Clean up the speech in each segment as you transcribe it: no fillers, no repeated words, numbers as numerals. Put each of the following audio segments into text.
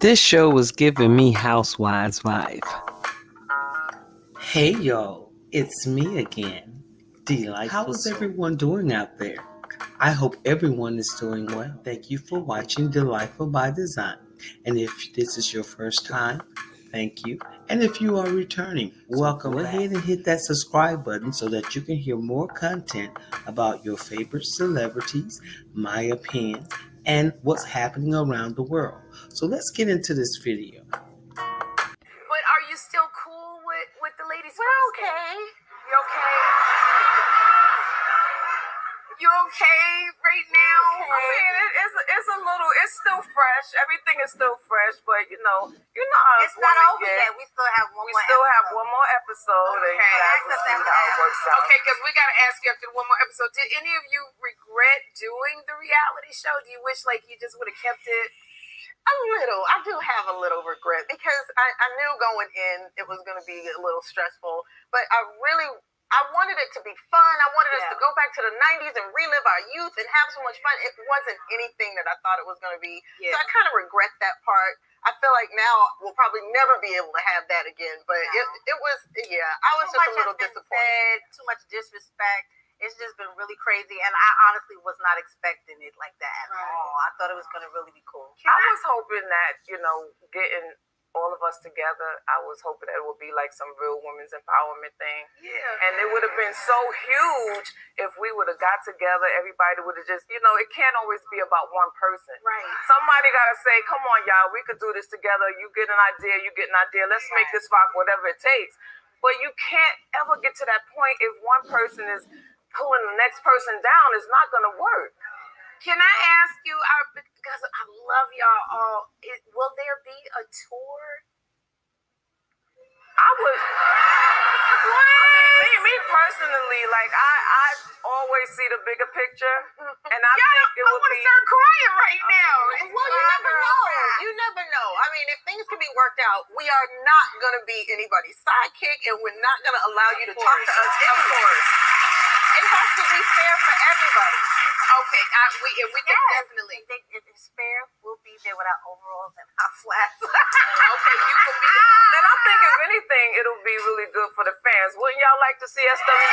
This show was giving me Housewives vibe. Hey y'all, it's me again. Delightful. How is everyone doing out there? I hope everyone is doing well. Thank you for watching Delightful by Design. And if this is your first time, thank you. And if you are returning, welcome. Go ahead and hit that subscribe button so that you can hear more content about your favorite celebrities, my opinion, and what's happening around the world. So let's get into this video. But are you still cool with the ladies? We're okay. You okay? You okay right now? Okay. I mean, it's a little. It's still fresh. Everything is still fresh, but you know how It's not over yet. We still have one We more still have episode. one more episode, and you Okay, guys ask will us see after how it that. works out. Okay, because we gotta ask you after one more episode. Did any of you regret doing the reality show? Do you wish like you just would have kept it? A little. I do have a little regret because I knew going in it was going to be a little stressful, but I wanted it to be fun. I wanted us to go back to the 90s and relive our youth and have so much fun. It wasn't anything that I thought it was going to be. Yeah. So I kind of regret that part. I feel like now we'll probably never be able to have that again, but it was, I was just a little disappointed. Too much disrespect. It's just been really crazy, and I honestly was not expecting it like that at all. I thought it was going to really be cool. I was hoping that, getting all of us together, I was hoping that it would be like some real women's empowerment thing. Yeah. And it would have been so huge if we would have got together. Everybody would have just, it can't always be about one person. Right. Somebody got to say, come on, y'all, we could do this together. You get an idea, you get an idea. Let's make this rock, whatever it takes. But you can't ever get to that point if one person is pulling the next person down. Is not going to work. Can I ask you, because I love y'all all, will there be a tour? I would. I mean, me personally, like I always see the bigger picture, and I think it would be. I want to start crying right now. Well, you never know. You never know. I mean, if things can be worked out, we are not going to be anybody's sidekick, and we're not going to allow you to talk to us. Of course. It has to be fair for everybody. Okay, we can definitely. If it's fair, we'll be there with our overalls and our flats. Okay, you can be. Then I think if anything, it'll be really good for the fans. Wouldn't y'all like to see SWV?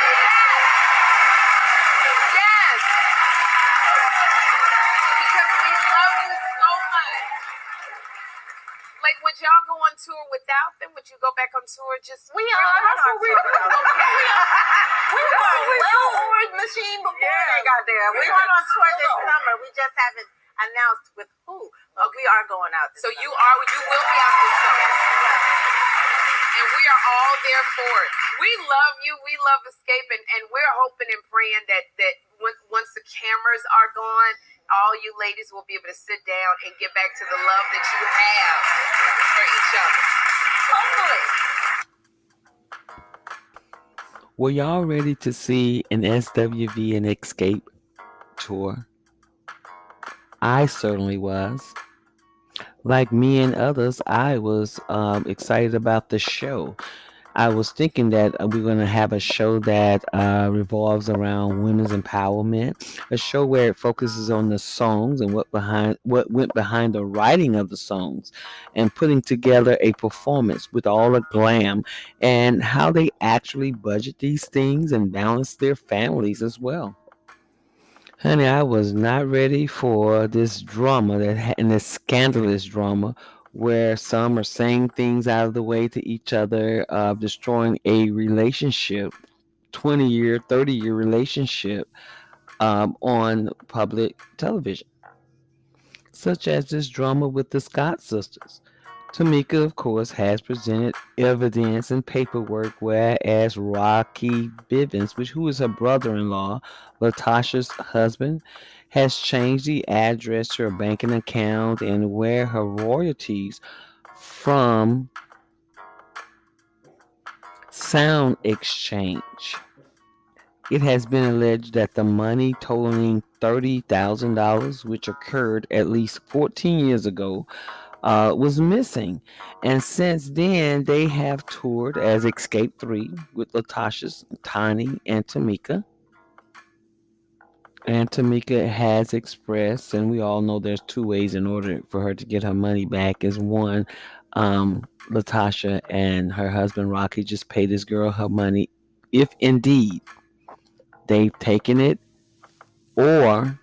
Yes. Because we love you so much. Like, would y'all go on tour without them? Would you go back on tour just? We are. That's what we are. Okay. We were a well-oiled machine before they got there. We're going on tour this summer. We just haven't announced with who, but we are going out this summer. You will be out this summer. And we are all there for it. We love you. We love Escape, and we're hoping and praying that once the cameras are gone, all you ladies will be able to sit down and get back to the love that you have for each other. Hopefully. Were y'all ready to see an SWV and XSCAPE tour? I certainly was. Like me and others, I was excited about the show. I was thinking that we're going to have a show that revolves around women's empowerment, a show where it focuses on the songs and what went behind the writing of the songs, and putting together a performance with all the glam and how they actually budget these things and balance their families as well. Honey, I was not ready for this drama and this scandalous drama where some are saying things out of the way to each other, destroying a relationship, 20-year, 30-year relationship on public television, such as this drama with the Scott sisters. Tamika, of course, has presented evidence and paperwork, whereas Rocky Bivens, who is her brother-in-law, Latasha's husband, has changed the address to her banking account and where her royalties from Sound Exchange. It has been alleged that the money totaling $30,000, which occurred at least 14 years ago, was missing. And since then, they have toured as Escape 3 with Latasha's Tiny and Tamika. And Tamika has expressed, and we all know there's two ways in order for her to get her money back. Is one, Latasha and her husband Rocky just pay this girl her money, if indeed they've taken it, or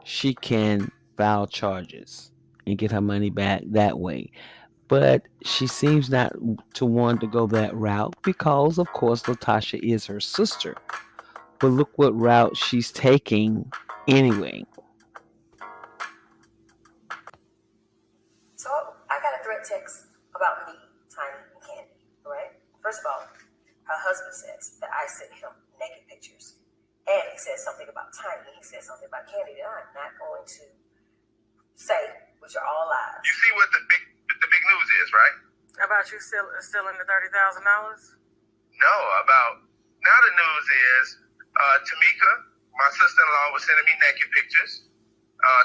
she can file charges and get her money back that way. But she seems not to want to go that route because, of course, Latasha is her sister. But look what route she's taking anyway. So I got a threat text about me, Tiny, and Candy, right? First of all, her husband says that I sent him naked pictures. And he said something about Tiny. He said something about Candy that I'm not going to say, which are all lies. You see what the big news is, right? About you still in the $30,000? No, about now the news is Tamika, my sister-in-law, was sending me naked pictures.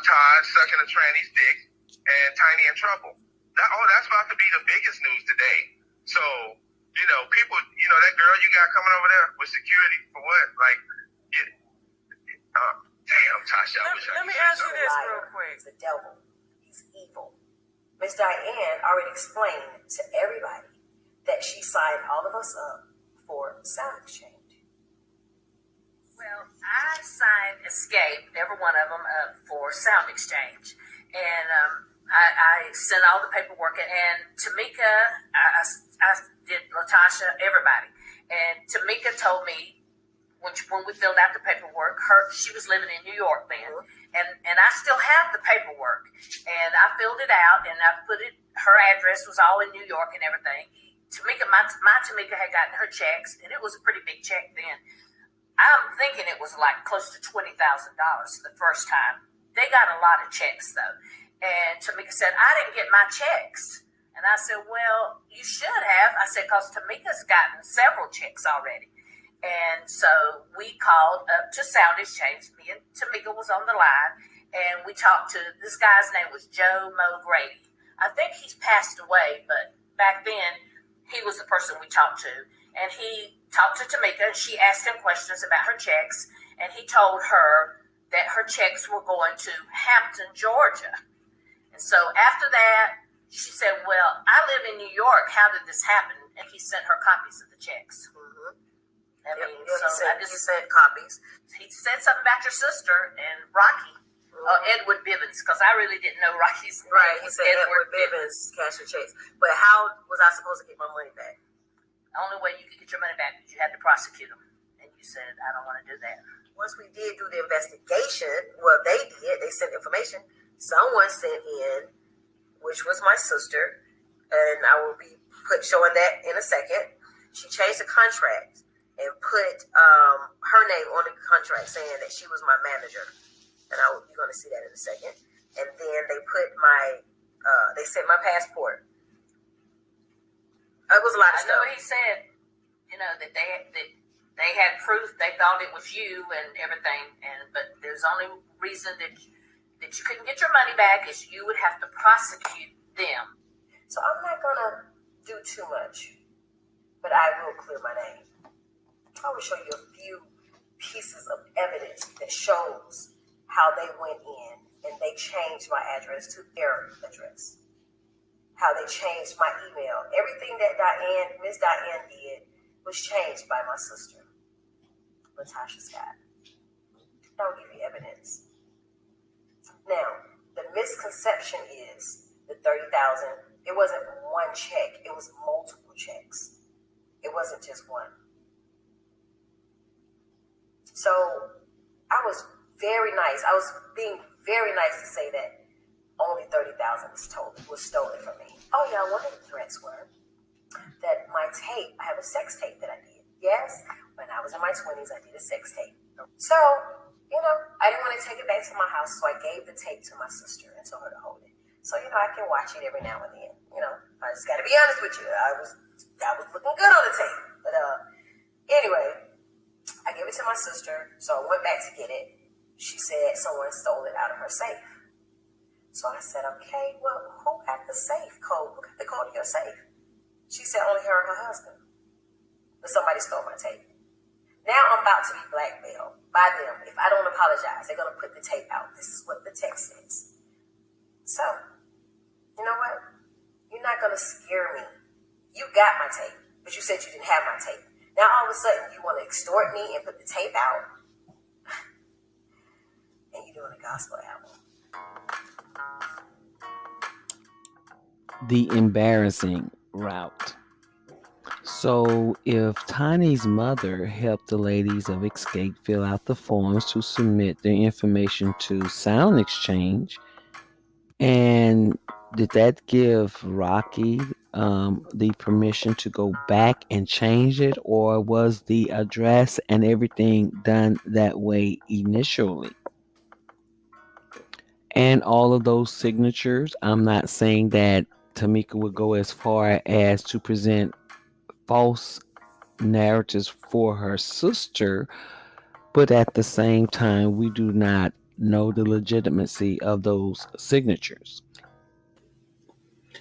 Todd sucking a tranny's dick, and Tiny in trouble. That's about to be the biggest news today. So, people, that girl you got coming over there with security for what? Like, damn, Tasha, I wish I Let me could say ask you something. this Liar. real quick. He's the devil. He's evil. Miss Diane already explained to everybody that she signed all of us up for sound exchange. Well, I signed Escape, every one of them, up for sound exchange. And I sent all the paperwork. And Tamika, I did Latasha, everybody. And Tamika told me, when we filled out the paperwork, she was living in New York then. And I still have the paperwork. And I filled it out, and I put it, her address was all in New York and everything. Tamika, my Tamika had gotten her checks, and it was a pretty big check then. I'm thinking it was like close to $20,000 the first time. They got a lot of checks though. And Tamika said, I didn't get my checks. And I said, well, you should have. I said, because Tamika's gotten several checks already. And so we called up to Sound Exchange. Me and Tamika was on the line. And we talked to, this guy's name was Joe Mo Grady. I think he's passed away, but back then he was the person we talked to. And he talked to Tamika, and she asked him questions about her checks, and he told her that her checks were going to Hampton, Georgia. And so after that, she said, well, I live in New York. How did this happen? And he sent her copies of the checks. Mm-hmm. He sent copies. He said something about your sister and Rocky, Edward Bivens, because I really didn't know Rocky's name. Right, he said Edward Bivens cashed your checks. But how was I supposed to get my money back? The only way you could get your money back is you had to prosecute them. And you said, I don't want to do that. Once we did do the investigation, well, they sent information. Someone sent in, which was my sister, and I will be showing that in a second. She changed the contract and put her name on the contract saying that she was my manager. And you're going to see that in a second. And then they put they sent my passport. It was a lot of stuff. I know he said, that they had proof. They thought it was you and everything. But there's only reason that you couldn't get your money back is you would have to prosecute them. So I'm not going to do too much, but I will clear my name. I will show you a few pieces of evidence that shows how they went in and they changed my address to their address. How they changed my email. Everything that Miss Diane did was changed by my sister, Latasha Scott. I'll give you evidence. Now, the misconception is the $30,000. It wasn't one check. It was multiple checks. It wasn't just one. So I was very nice. I was being very nice to say that only $30,000 was stolen from me. Oh yeah, one of the threats were that my tape, I have a sex tape that I did. Yes, when I was in my 20s, I did a sex tape. So, I didn't want to take it back to my house, so I gave the tape to my sister and told her to hold it. So, I can watch it every now and then. I just got to be honest with you. I was looking good on the tape. But anyway, I gave it to my sister, so I went back to get it. She said someone stole it out of her safe. So I said, okay, well, who got the safe code? Who got the code to your safe? She said only her and her husband. But somebody stole my tape. Now I'm about to be blackmailed. by them. If I don't apologize, they're going to put the tape out. This is what the text says. So, you know what? You're not going to scare me. You got my tape, but you said you didn't have my tape. Now all of a sudden you want to extort me and put the tape out? And you're doing a gospel album. The embarrassing route. So, if Tiny's mother helped the ladies of XSCAPE fill out the forms to submit their information to Sound Exchange, and did that give Rocky the permission to go back and change it, or was the address and everything done that way initially? And all of those signatures, I'm not saying that Tamika would go as far as to present false narratives for her sister, but at the same time, we do not know the legitimacy of those signatures.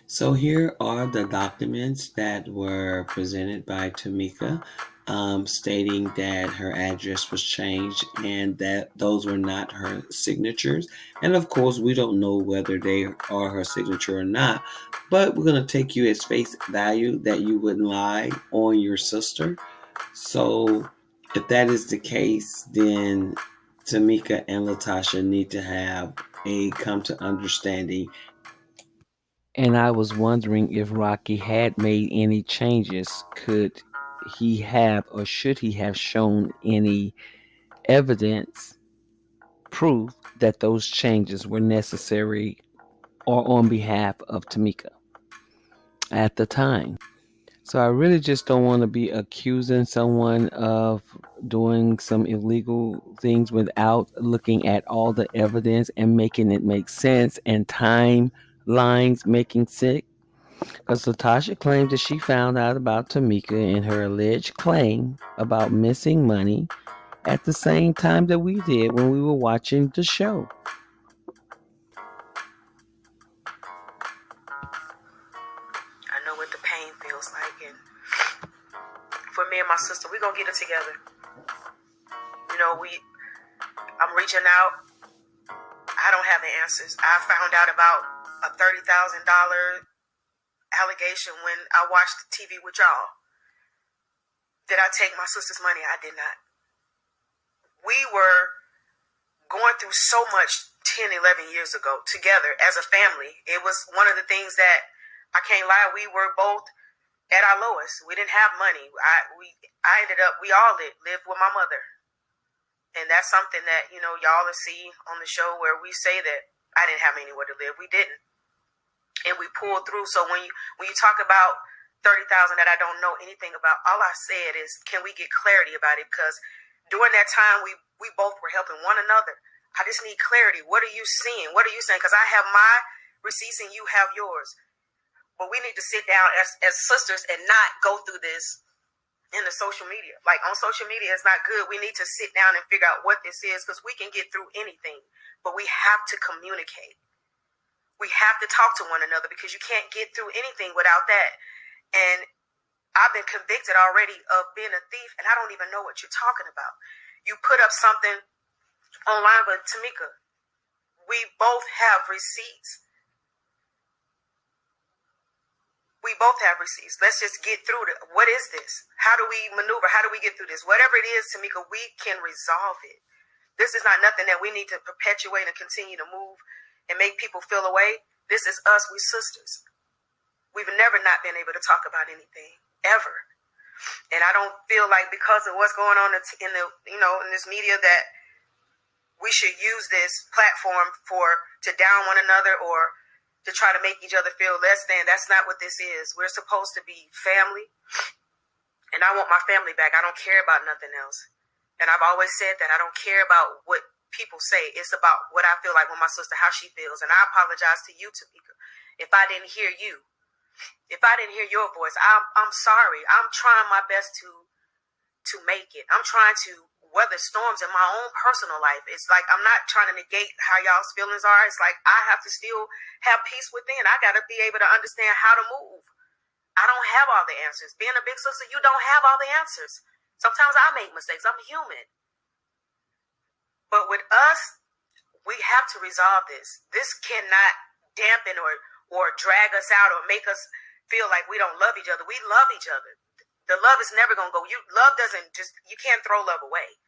So here are the documents that were presented by Tamika, stating that her address was changed and that those were not her signatures. And of course, we don't know whether they are her signature or not, but we're going to take you as face value that you wouldn't lie on your sister. So if that is the case, then Tamika and Latasha need to have a come to understanding. And I was wondering if Rocky had made any changes. Could he have, or should he have shown any evidence, proof that those changes were necessary or on behalf of Tamika at the time? So I really just don't want to be accusing someone of doing some illegal things without looking at all the evidence and making it make sense and timelines making sense. Because Latasha claims that she found out about Tamika and her alleged claim about missing money at the same time that we did when we were watching the show. I know what the pain feels like, and for me and my sister, we're gonna get it together. You know, I'm reaching out. I don't have the answers. I found out about a $30,000 allegation when I watched TV with y'all. Did I take my sister's money? I did not. We were going through so much 10, 11 years ago together as a family. It was one of the things that, I can't lie, we were both at our lowest. We didn't have money. We all lived with my mother. And that's something that, you know, y'all will see on the show where we say that I didn't have anywhere to live. We didn't. And we pulled through. So when you talk about 30,000 that I don't know anything about, all I said is, can we get clarity about it? Because during that time, we both were helping one another. I just need clarity. What are you seeing? What are you saying? Because I have my receipts and you have yours. But we need to sit down as sisters and not go through this in the social media. Like, on social media, it's not good. We need to sit down and figure out what this is, because we can get through anything, but we have to communicate. We have to talk to one another, because you can't get through anything without that. And I've been convicted already of being a thief, and I don't even know what you're talking about. You put up something online, but Tamika, we both have receipts. We both have receipts. Let's just get through it. What is this? How do we maneuver? How do we get through this? Whatever it is, Tamika, we can resolve it. This is not nothing that we need to perpetuate and continue to move and make people feel away. This is us. We sisters. We've never not been able to talk about anything, ever. And I don't feel like, because of what's going on in this media, that we should use this platform to down one another or to try to make each other feel less than. That's not what this is. We're supposed to be family, and I want my family back. I don't care about nothing else. And I've always said that I don't care about what people say. It's about what I feel like with my sister, how she feels. And I apologize to you, Tamika, if I didn't hear you. If I didn't hear your voice, I'm sorry. I'm trying my best to make it. I'm trying to weather storms in my own personal life. It's like, I'm not trying to negate how y'all's feelings are. It's like, I have to still have peace within. I got to be able to understand how to move. I don't have all the answers. Being a big sister, you don't have all the answers. Sometimes I make mistakes. I'm human. But with us, we have to resolve this. This cannot dampen or drag us out or make us feel like we don't love each other. We love each other. The love is never going to go. Love doesn't just, you can't throw love away.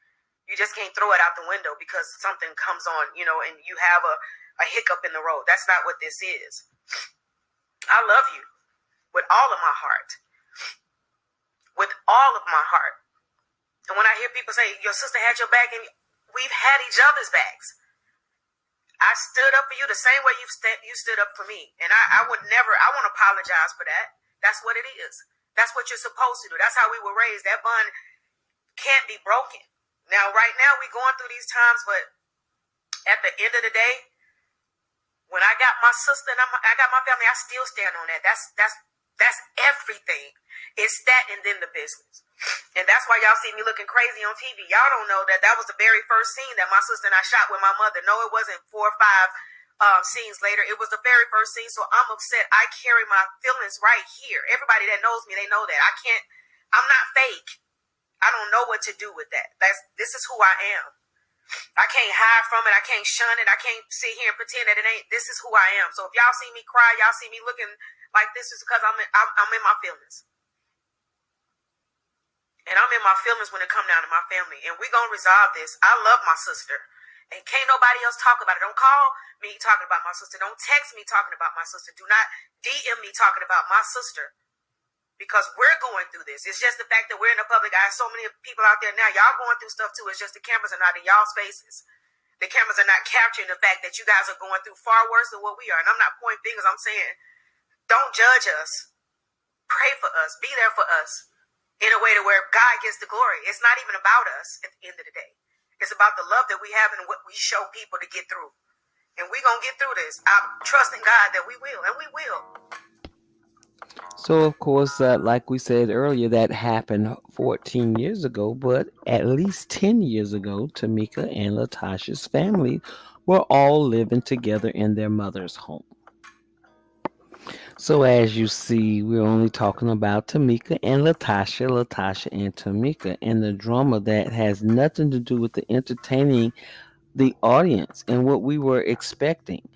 You just can't throw it out the window because something comes on, and you have a hiccup in the road. That's not what this is. I love you with all of my heart. With all of my heart. And when I hear people say, your sister had your back, and we've had each other's backs. I stood up for you the same way you stood up for me. And I won't apologize for that. That's what it is. That's what you're supposed to do. That's how we were raised. That bond can't be broken. Now, right now, we're going through these times, but at the end of the day, when I got my sister and I got my family, I still stand on that. That's everything. It's that and then the business. And that's why y'all see me looking crazy on TV. Y'all don't know that was the very first scene that my sister and I shot with my mother. No, it wasn't 4 or 5 scenes later. It was the very first scene. So I'm upset. I carry my feelings right here. Everybody that knows me, they know that. I'm not fake. I don't know what to do with that. This is who I am. I can't hide from it. I can't shun it. I can't sit here and pretend that it ain't. This is who I am. So if y'all see me cry, y'all see me looking like this, is because I'm in my feelings. And I'm in my feelings when it come down to my family. And we're going to resolve this. I love my sister. And can't nobody else talk about it. Don't call me talking about my sister. Don't text me talking about my sister. Do not DM me talking about my sister. Because we're going through this. It's just the fact that we're in the public eye. So many people out there now, y'all going through stuff too. It's just the cameras are not in y'all's faces. The cameras are not capturing the fact that you guys are going through far worse than what we are. And I'm not pointing fingers. I'm saying, don't judge us. Pray for us. Be there for us. In a way to where God gets the glory. It's not even about us at the end of the day. It's about the love that we have and what we show people to get through. And we're going to get through this. I'm trusting God that we will. And we will. So, of course, like we said earlier, that happened 14 years ago, but at least 10 years ago, Tamika and Latasha's family were all living together in their mother's home. So, as you see, we're only talking about Tamika and Latasha, Latasha and Tamika, and the drama that has nothing to do with the entertaining the audience and what we were expecting.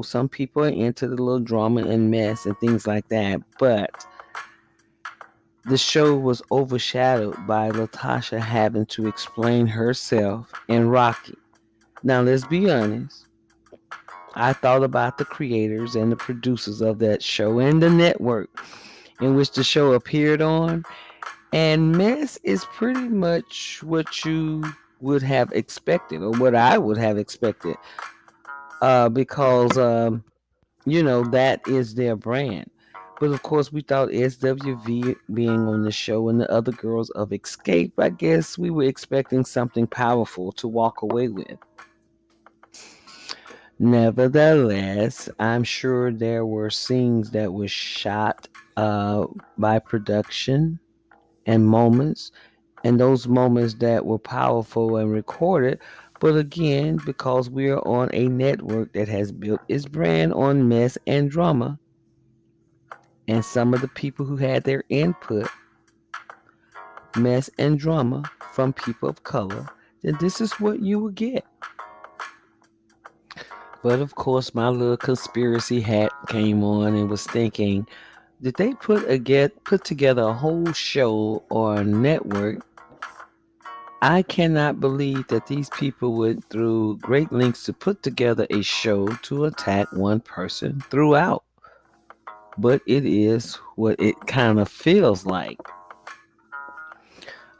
Some people are into the little drama and mess and things like that, but the show was overshadowed by Latasha having to explain herself and Rocky. Now, let's be honest. I thought about the creators and the producers of that show and the network in which the show appeared on, and mess is pretty much what you would have expected, or what I would have expected, because that is their brand. But of course, we thought SWV being on the show and the other girls of XSCAPE, I guess we were expecting something powerful to walk away with. Nevertheless, I'm sure there were scenes that were shot by production and moments, and those moments that were powerful and recorded. But again, because we are on a network that has built its brand on mess and drama, and some of the people who had their input, mess and drama from people of color, then this is what you will get. But of course, my little conspiracy hat came on and was thinking, did they put together a whole show or a network? I cannot believe that these people went through great lengths to put together a show to attack one person throughout. But it is what it kind of feels like.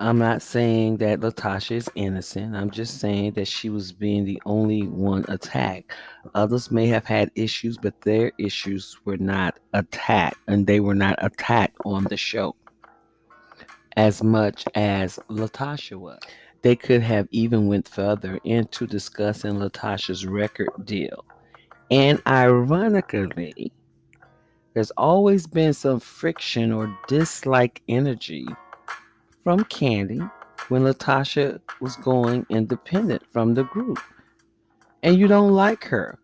I'm not saying that Latasha is innocent. I'm just saying that she was being the only one attacked. Others may have had issues, but their issues were not attacked, and they were not attacked on the show as much as Latasha was. They could have even went further into discussing Latasha's record deal. And ironically, there's always been some friction or dislike energy from Candy when Latasha was going independent from the group. And you don't like her.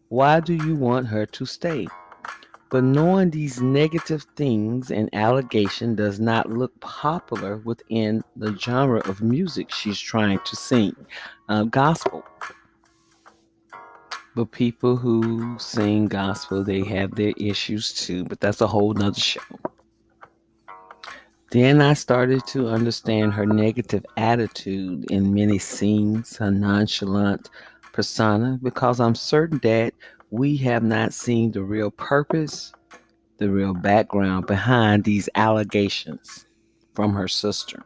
Why do you want her to stay? But knowing these negative things and allegation does not look popular within the genre of music she's trying to sing. gospel. But people who sing gospel, they have their issues too, but that's a whole nother show. Then I started to understand her negative attitude in many scenes, her nonchalant persona, because I'm certain that we have not seen the real purpose, the real background behind these allegations from her sister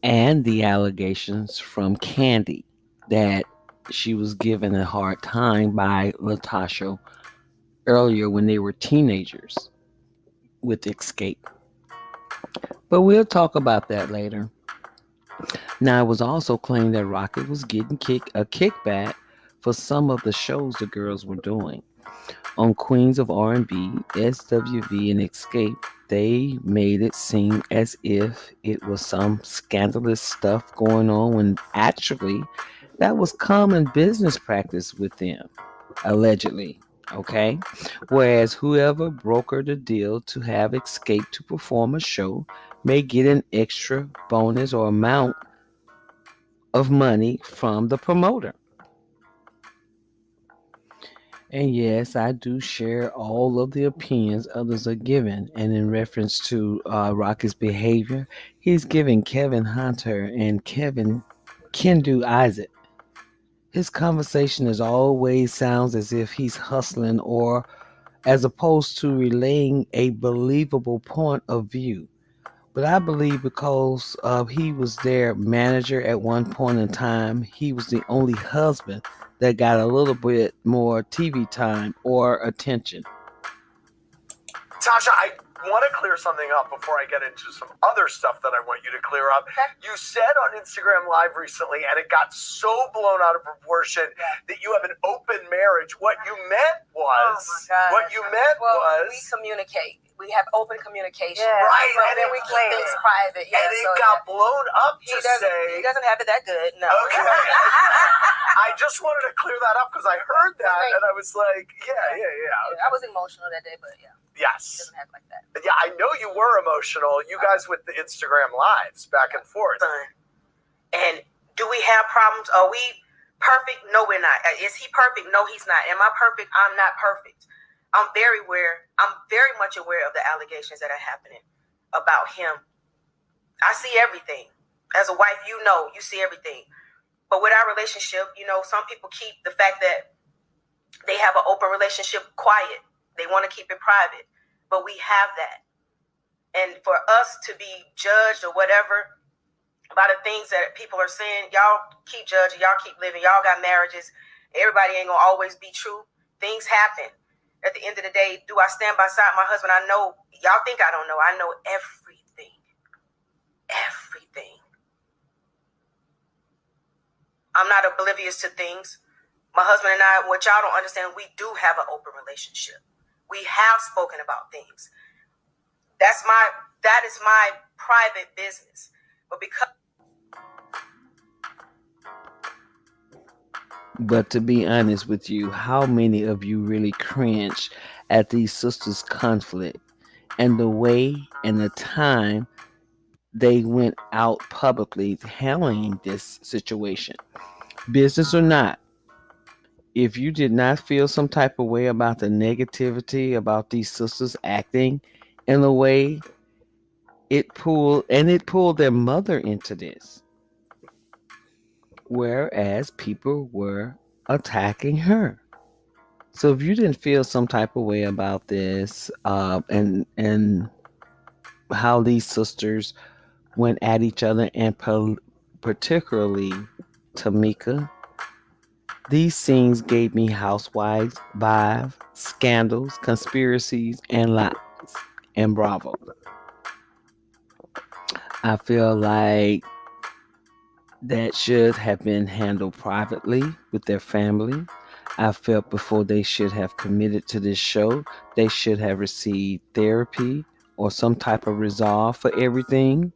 and the allegations from Candy that she was given a hard time by Latasha earlier when they were teenagers with Escape. But we'll talk about that later. Now, it was also claimed that Rocket was getting a kickback for some of the shows the girls were doing. On Queens of R&B, SWV, and Escape, they made it seem as if it was some scandalous stuff going on when actually that was common business practice with them, allegedly. Okay? Whereas whoever brokered the deal to have Escape to perform a show may get an extra bonus or amount of money from the promoter. And yes, I do share all of the opinions others are given. And in reference to Rocky's behavior, he's giving Kevin Hunter and Kevin Kendu Isaac. His conversation is always sounds as if he's hustling or as opposed to relaying a believable point of view. But I believe because he was their manager at one point in time, he was the only husband that got a little bit more TV time or attention. Tasha, I want to clear something up before I get into some other stuff that I want you to clear up. Okay. You said on Instagram Live recently, and it got so blown out of proportion, that you have an open marriage. What you meant was, we communicate. We have open communication. Yeah, right. And then we keep things private. Yeah, and it got blown up to say... He doesn't have it that good, no. Okay. I just wanted to clear that up because I heard that, and I was like, yeah. Okay. I was emotional that day, but yeah. Yes. He doesn't act like that. Yeah, I know you were emotional. You guys with the Instagram Lives back and forth. And do we have problems? Are we perfect? No, we're not. Is he perfect? No, he's not. Am I perfect? I'm not perfect. I'm very much aware of the allegations that are happening about him. I see everything. As a wife, you see everything. But with our relationship, some people keep the fact that they have an open relationship quiet. They want to keep it private. But we have that. And for us to be judged or whatever by the things that people are saying, y'all keep judging, y'all keep living, y'all got marriages. Everybody ain't going to always be true. Things happen. At the end of the day, do I stand beside my husband? I know, y'all think I don't know. I know everything. Everything. I'm not oblivious to things. My husband and I, what y'all don't understand, we do have an open relationship. We have spoken about things. That is my private business. But But to be honest with you, how many of you really cringe at these sisters' conflict and the way and the time they went out publicly handling this situation? Business or not, if you did not feel some type of way about the negativity about these sisters acting in a way, it pulled their mother into this. Whereas people were attacking her. So if you didn't feel some type of way about this, and how these sisters went at each other, and particularly Tamika, these scenes gave me housewives vibes, scandals, conspiracies, and lies, and Bravo. I feel like that should have been handled privately with their family. I felt before they should have committed to this show, they should have received therapy or some type of resolve for everything.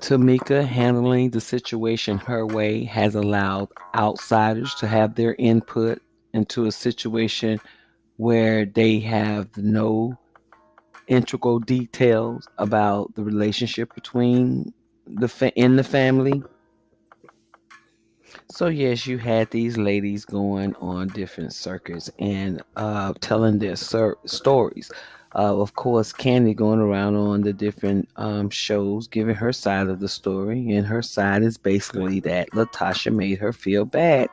Tamika handling the situation her way has allowed outsiders to have their input into a situation where they have no integral details about the relationship between in the family. So yes, you had these ladies going on different circuits and telling their stories. Of course, Candy going around on the different shows, giving her side of the story, and her side is basically that Latasha made her feel bad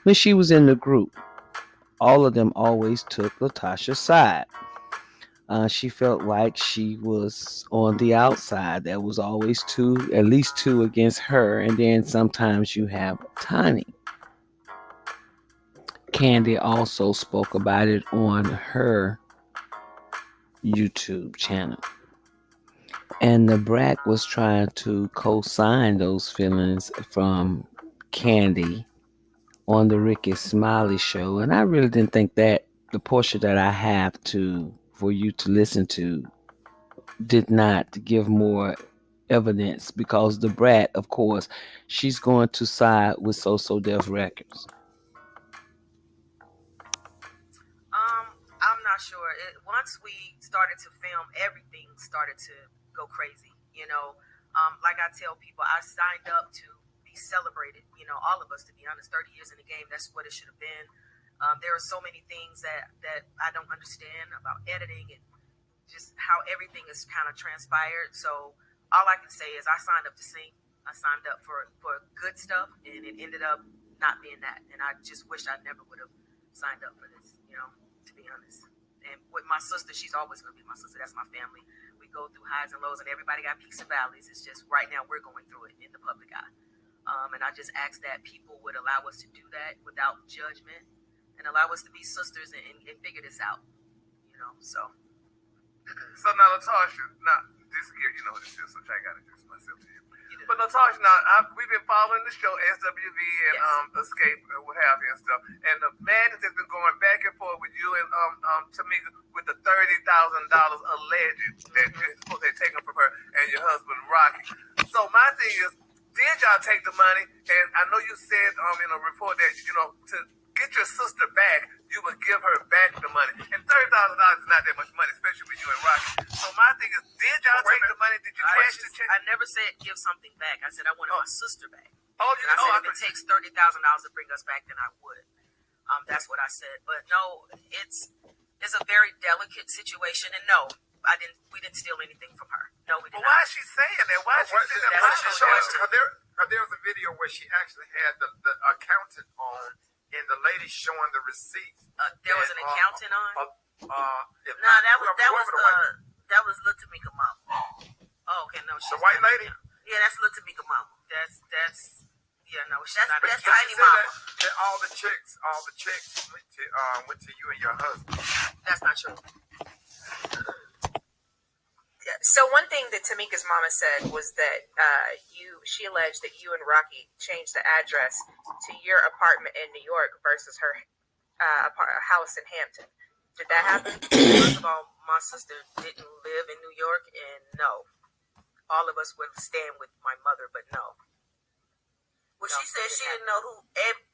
when she was in the group. All of them always took Latasha's side. She felt like she was on the outside. There was always two, at least two against her, and then sometimes you have Tiny. Candy also spoke about it on her YouTube channel. And the brat was trying to co sign those feelings from Candy on the Ricky Smiley show. And I really didn't think that the portion that I have to for you to listen to did not give more evidence because the brat, of course, she's going to side with So So Def Records. I'm not sure. Once we started to film, everything started to go crazy. Like I tell people, I signed up to be celebrated. All of us, to be honest, 30 years in the game, that's what it should have been. There are so many things that I don't understand about editing and just how everything is kind of transpired. So all I can say is I signed up to sing. I signed up for good stuff, and it ended up not being that. And I just wish I never would have signed up for this, to be honest. And with my sister, she's always going to be my sister. That's my family. We go through highs and lows, and everybody got peaks and valleys. It's just right now we're going through it in the public eye. And I just ask that people would allow us to do that without judgment and allow us to be sisters and figure this out, so. So now, Latasha, this year, you know what this is, so I got to introduce myself to you. But Latasha, we've been following the show, SWV and Escape and what have you and stuff. And the madness has been going back and forth with you and Tamika with the $30,000 alleged that you're supposed to have taken from her and your husband, Rocky. So my thing is, did y'all take the money? And I know you said in a report that, to get your sister back, you would give her back the money. And $30,000 is not that much money, especially with you and Rocky. So my thing is, did y'all take the money? Did you cash the check? I never said give something back. I said I wanted my sister back. And I said if it takes $30,000 to bring us back, then I would. That's what I said. But no, it's a very delicate situation. And no, we didn't steal anything from her. No, we did not. Why is she saying that? Why is she saying that? There was a video where she actually had the accountant on, and the lady showing the receipts. There was an accountant on. That was Lil Tamika mama. Oh, okay, no, the white lady. Yeah, that's Lil Tamika mama. That's That's Tiny Mama. That all the checks went to you and your husband. That's not true. So one thing that Tamika's mama said was that she alleged that you and Rocky changed the address to your apartment in New York versus her house in Hampton. Did that happen? First of all, my sister didn't live in New York, and no. All of us would stand with my mother, but no. Well, she said she didn't know who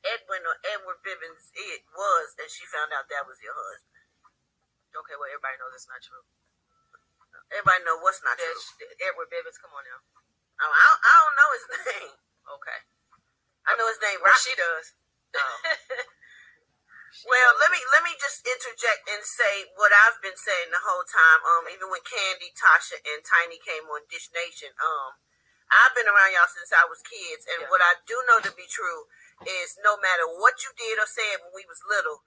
Edwin or Edward Bivens it was, and she found out that was your husband. Okay, well, everybody knows it's not true. Everybody know what's not true. Edward Bivens, come on now. I don't know his name. Okay. I know his name. Well, she does. No. Well, let me just interject and say what I've been saying the whole time. Even when Candy, Tasha, and Tiny came on Dish Nation, I've been around y'all since I was kids, and what I do know to be true is no matter what you did or said when we was little,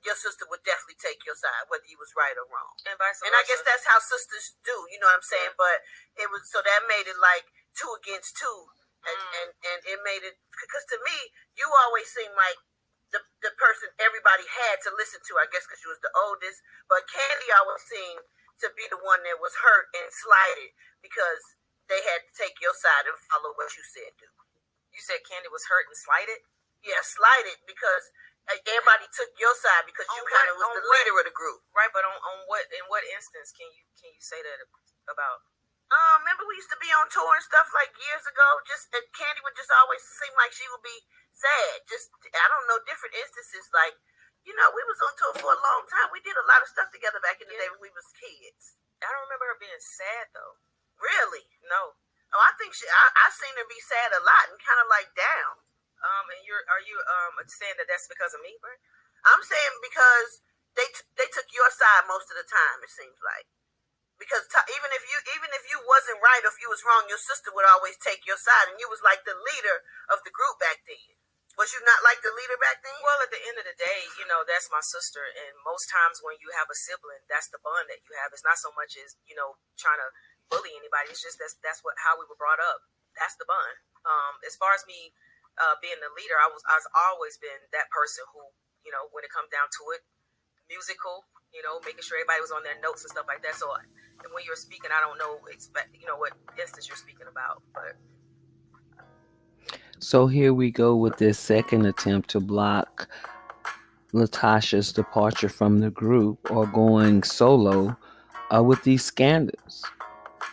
your sister would definitely take your side, whether you was right or wrong. And vice versa. And I guess that's how sisters do, you know what I'm saying? But it was, so that made it like 2 against 2, and it made it, because to me, you always seem like the person everybody had to listen to, I guess because you was the oldest, but Candy always seemed to be the one that was hurt and slighted because they had to take your side and follow what you said do. You said Candy was hurt and slighted? Yeah, slighted because everybody took your side because you kind of was the leader of the group. Right, but in what instance can you say that about? Remember we used to be on tour and stuff like years ago. Just Candy would just always seem like she would be sad. Just I don't know, different instances. Like, we was on tour for a long time. We did a lot of stuff together back in the day when we was kids. I don't remember her being sad though. Really? No. Oh, I think I seen her be sad a lot and kind of like down. And are you saying that that's because of me, Brent? I'm saying because they took your side most of the time. It seems like because even if you wasn't right or if you was wrong, your sister would always take your side, and you was like the leader of the group back then. Was you not like the leader back then? Well, at the end of the day, that's my sister, and most times when you have a sibling, that's the bond that you have. It's not so much as trying to bully anybody. It's just that's how we were brought up. That's the bond. As far as me being the leader, I've always been that person who, when it comes down to it, musical, making sure everybody was on their notes and stuff like that. So when you're speaking, I don't know what instance you're speaking about, but. So here we go with this second attempt to block Latasha's departure from the group or going solo with these scandals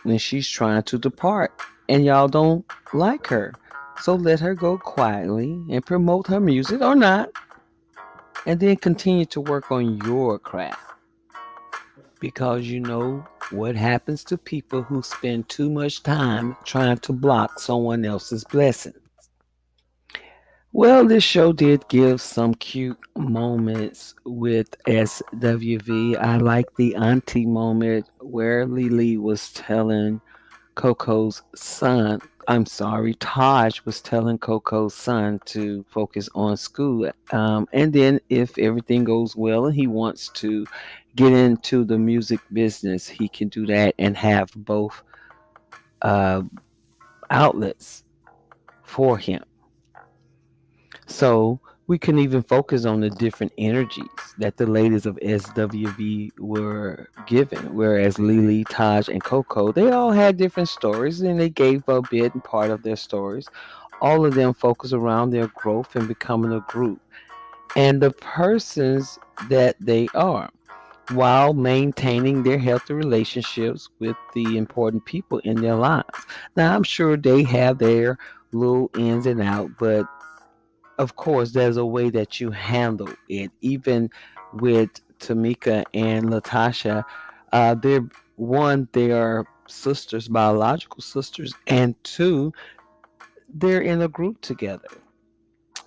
when she's trying to depart and y'all don't like her. So let her go quietly and promote her music or not, and then continue to work on your craft. Because you know what happens to people who spend too much time trying to block someone else's blessing. Well, this show did give some cute moments with SWV. I like the auntie moment where Lily was telling Coco's son, I'm sorry, Taj was telling Coco's son to focus on school. And then, if everything goes well and he wants to get into the music business, he can do that and have both uh, outlets for him. So we can even focus on the different energies that the ladies of SWV were given. Whereas Lily, Taj, and Coco, they all had different stories and they gave a bit and part of their stories. All of them focus around their growth and becoming a group and the persons that they are while maintaining their healthy relationships with the important people in their lives. Now, I'm sure they have their little ins and out, but of course, there's a way that you handle it. Even with Tamika and Latasha, they're one, they are sisters, biological sisters, and two, they're in a group together.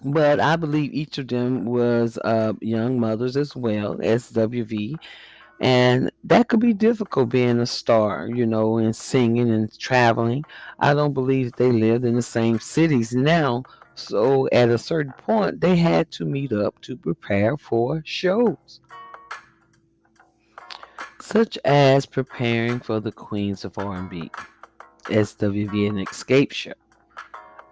But I believe each of them was young mothers as well, SWV, and that could be difficult being a star, and singing and traveling. I don't believe they lived in the same cities now. So at a certain point, they had to meet up to prepare for shows, such as preparing for the Queens of R&B, SWV and Escape show.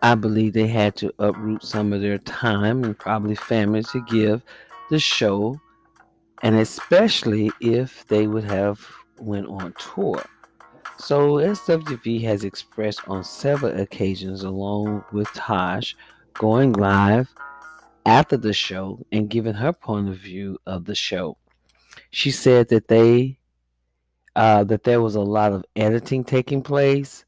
I believe they had to uproot some of their time and probably family to give the show, and especially if they would have went on tour. So SWV has expressed on several occasions, along with Taj, going live after the show and giving her point of view of the show. She said that there was a lot of editing taking place,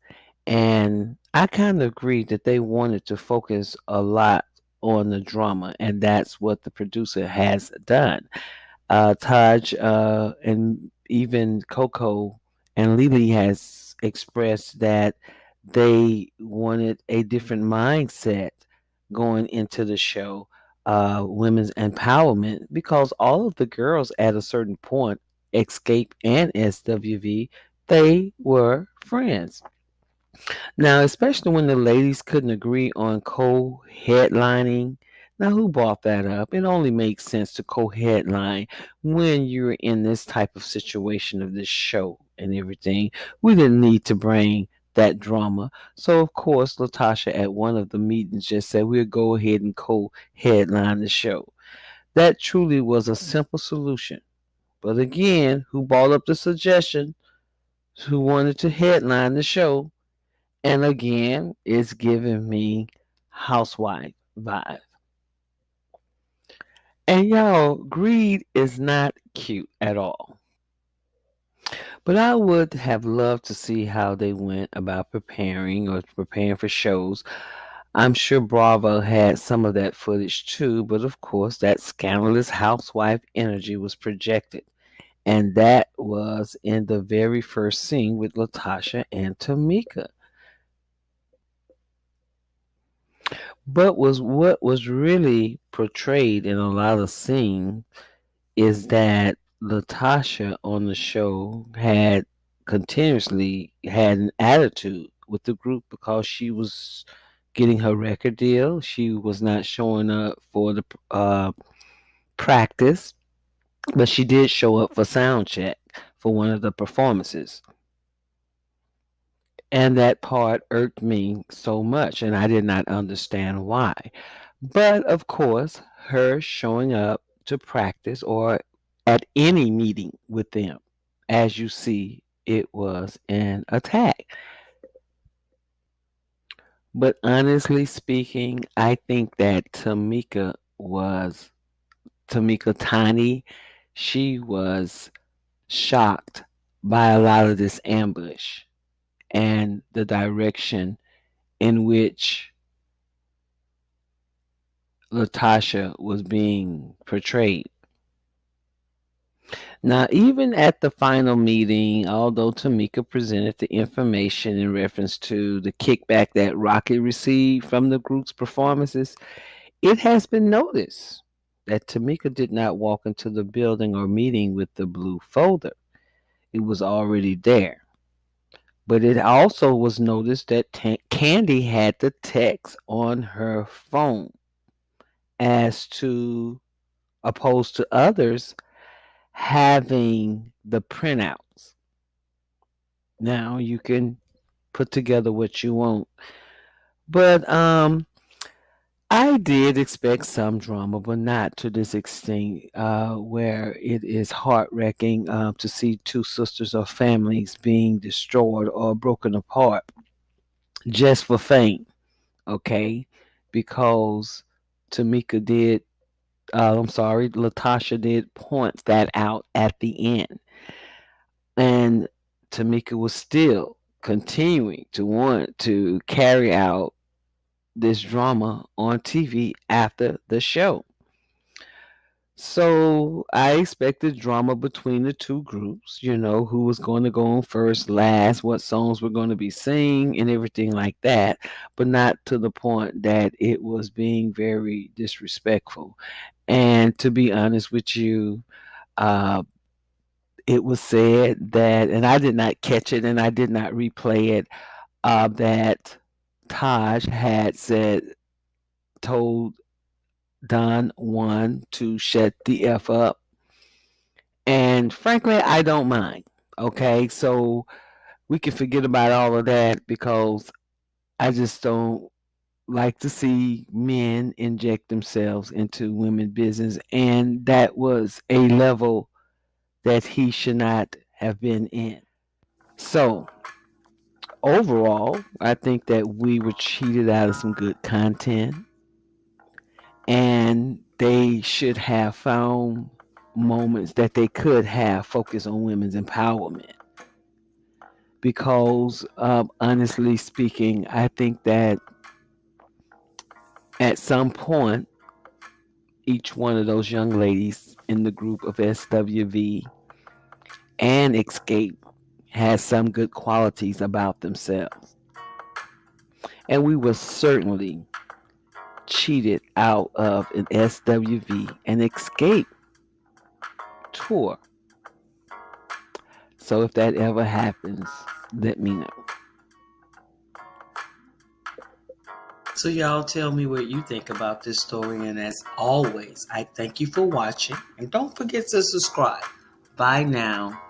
and I kind of agree that they wanted to focus a lot on the drama, and that's what the producer has done. Taj and even Coco and Lily has expressed that they wanted a different mindset going into the show, women's empowerment, because all of the girls at a certain point, Escape and SWV, they were friends. Now, especially when the ladies couldn't agree on co-headlining. Now, who brought that up? It only makes sense to co-headline when you're in this type of situation of this show and everything. We didn't need to bring that drama. So, of course, Latasha at one of the meetings just said we'll go ahead and co-headline the show. That truly was a simple solution. But again, who brought up the suggestion? Who wanted to headline the show? And again, it's giving me housewife vibe. And y'all, greed is not cute at all. But I would have loved to see how they went about preparing for shows. I'm sure Bravo had some of that footage too, but of course, that scandalous housewife energy was projected. And that was in the very first scene with Latasha and Tamika. But what was really portrayed in a lot of scenes is that Latasha on the show had continuously had an attitude with the group because she was getting her record deal. She was not showing up for the practice, but she did show up for sound check for one of the performances. And that part irked me so much, and I did not understand why. But of course, her showing up to practice or at any meeting with them, as you see, it was an attack. But honestly speaking, I think that Tamika Tani, she was shocked by a lot of this ambush and the direction in which Latasha was being portrayed. Now, even at the final meeting, although Tamika presented the information in reference to the kickback that Rocky received from the group's performances, it has been noticed that Tamika did not walk into the building or meeting with the blue folder. It was already there. But it also was noticed that Candy had the text on her phone as to opposed to others having the printouts. Now you can put together what you want. But I did expect some drama, but not to this extent, where it is heart wrecking to see two sisters or families being destroyed or broken apart just for fame, okay? Because Tamika did, I'm sorry, Latasha did point that out at the end. And Tamika was still continuing to want to carry out this drama on TV after the show. So I expected drama between the two groups, who was going to go on first, last, what songs were going to be sing, and everything like that, but not to the point that it was being very disrespectful. And to be honest with you, uh, it was said that, and I did not catch it and I did not replay it, that Taj had told Don Juan to shut the F up. And frankly, I don't mind. Okay, so we can forget about all of that because I just don't like to see men inject themselves into women business. And that was a level that he should not have been in. So overall, I think that we were cheated out of some good content, and they should have found moments that they could have focused on women's empowerment. Because, honestly speaking, I think that at some point, each one of those young ladies in the group of SWV and Escape has some good qualities about themselves. And we were certainly cheated out of an SWV and Escape tour. So if that ever happens, let me know. So y'all tell me what you think about this story, and as always, I thank you for watching, and don't forget to subscribe. Bye now.